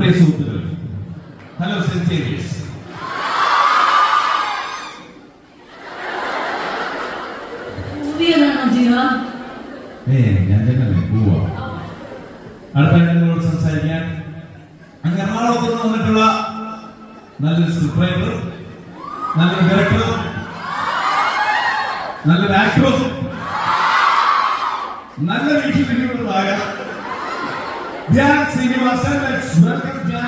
പ്രിയ സുഹൃത്തുക്കൾ, hello saint Xavier's. ഞാൻ തന്നെ പോവാ. അടുത്ത നിങ്ങളോട് സംസാരിക്കാൻ അങ്ങ് എറണാകുളത്ത് നിന്ന് വന്നിട്ടുള്ള നല്ലൊരു സ്ക്രിപ്റ്റ് റൈറ്റർ, നല്ലൊരു ഡയറക്ടർ, നല്ലൊരു ആക്ടർ, നല്ല വീട്ടിലുള്ളതായ ധ്യാൻ ശ്രീനിവാസൻ. Let's welcome Dhyan.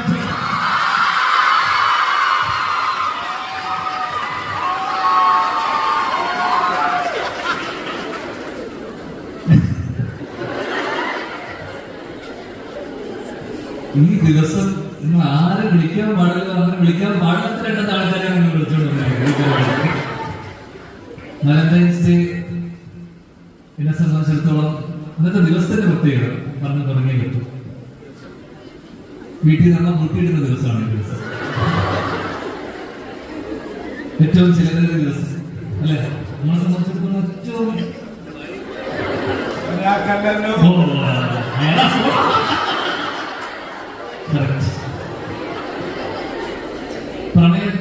ഈ ദിവസം നിങ്ങൾ ആരെ വിളിക്കാൻ പാടില്ല, അങ്ങനെ വിളിക്കാൻ പാടാത്ത രണ്ടത്തെ ആൾക്കാരെ നിങ്ങൾ വിളിച്ചോണ്ടിരുന്നത്. വാലന്റൈൻസ് ഡേ എന്നെ സംബന്ധിച്ചിടത്തോളം ഇന്നത്തെ ദിവസത്തിന്റെ പ്രത്യേകത പറഞ്ഞു തുടങ്ങിയേ പറ്റും. വീട്ടിൽ നമ്മൾ മുട്ടിയിടുന്ന ദിവസമാണ് ഈ ദിവസം, ഏറ്റവും ചിലവേറിയ ദിവസം അല്ലെ നമ്മളെ സംബന്ധിച്ചിടത്തോളം. ഏറ്റവും പ്രണയം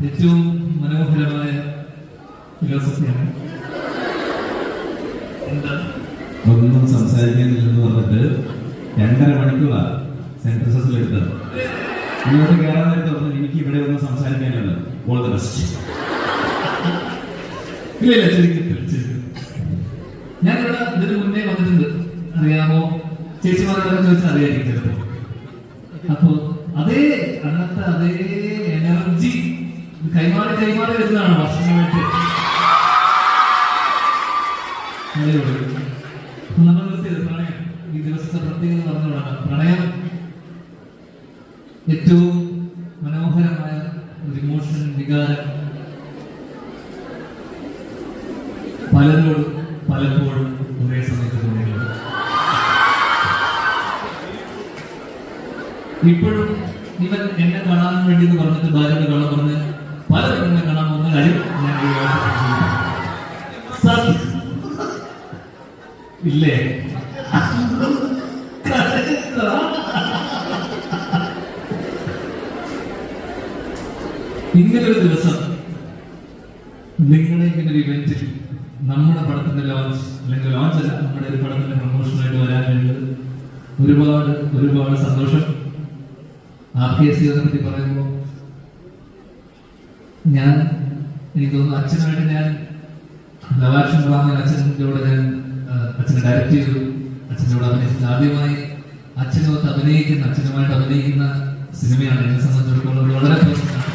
ഏറ്റവും മനോഹരമായ ഫിലോസഫിയാണ്. ഒന്നും സംസാരിക്കാനില്ലെന്ന് പറഞ്ഞിട്ട് 2.5 മണിക്കൂറാണ് സെൻട്രൽ സെസിൽ എടുത്തത്. ഇങ്ങോട്ട് കയറാൻ നേരത്തെ പറഞ്ഞു എനിക്ക് ഇവിടെ ഒന്നും സംസാരിക്കാനില്ല. All the best. ഇല്ല ഞാനിവിടെ ഇതിന് മുന്നേ വന്നിട്ടുണ്ട്, അറിയാമോ? ചേച്ചിമാരെ ചോദിച്ചാൽ അറിയായിരിക്കും ചിലപ്പോ. അപ്പോ അതേ അന്നത്തെ അതേ എനർജി കൈമാറി വരുന്നതാണ് വർഷങ്ങളായിട്ട്. നമ്മൾ നിർത്തിയത് പ്രണയം. ഈ ദിവസത്തെ പ്രത്യേകത പറഞ്ഞുകൊണ്ടാണ്. പ്രണയം ഏറ്റവും മനോഹരമായ ഒരു ഇമോഷൻ, വികാരം. പലരോടും പലപ്പോഴും ഒരേ സമയത്ത് തോന്നിയിട്ടുണ്ട്. ഇപ്പോഴും ഇവൻ എന്നെ കാണാൻ വേണ്ടി എന്ന് പറഞ്ഞിട്ട് ഭാര്യയുടെ കള്ളം പറഞ്ഞ് പല പെണ്ണെ കാണാൻ പോകുന്ന കാര്യം ഞാൻ ഇല്ലേ? ഇങ്ങനൊരു ദിവസം നിങ്ങളെ ഇങ്ങനെ ഒരു ഇവന്റിൽ നമ്മുടെ പടത്തിന്റെ ലോഞ്ച് അല്ലെങ്കിൽ ലോഞ്ച് അല്ല, നമ്മുടെ ഒരു പടത്തിന്റെ പ്രമോഷനായിട്ട് വരാൻ വേണ്ടത് ഒരുപാട് സന്തോഷം. RKCയെ പറ്റി പറയുമ്പോൾ എനിക്ക് തോന്നുന്നു അച്ഛനായിട്ട് ഞാൻ ലവാക്ഷൻ പറഞ്ഞ അച്ഛൻ്റെ കൂടെ അച്ഛനെ ഡയറക്റ്റ് ചെയ്തു, അച്ഛൻ്റെ കൂടെ അഭിനയിച്ചത്. ആദ്യമായി അച്ഛനുമായിട്ട് അഭിനയിക്കുന്ന സിനിമയാണ് എന്നെ സംബന്ധിച്ചിടത്തോളം വളരെ പ്രധാനമാണ്.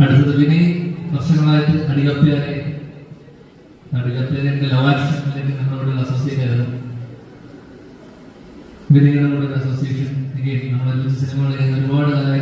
അടുത്തത് വിനയ്, വർഷങ്ങളായിട്ട് അടികപ്പേരെ എന്റെ ലവാക്ഷനിലേക്ക് നമ്മളോട് അസോസിയേറ്റ് ആയിരുന്നു. വിനയുടെ കൂടെ അസോസിയേഷൻ നമ്മളെ സിനിമകൾ ഒരുപാട് കാലമായി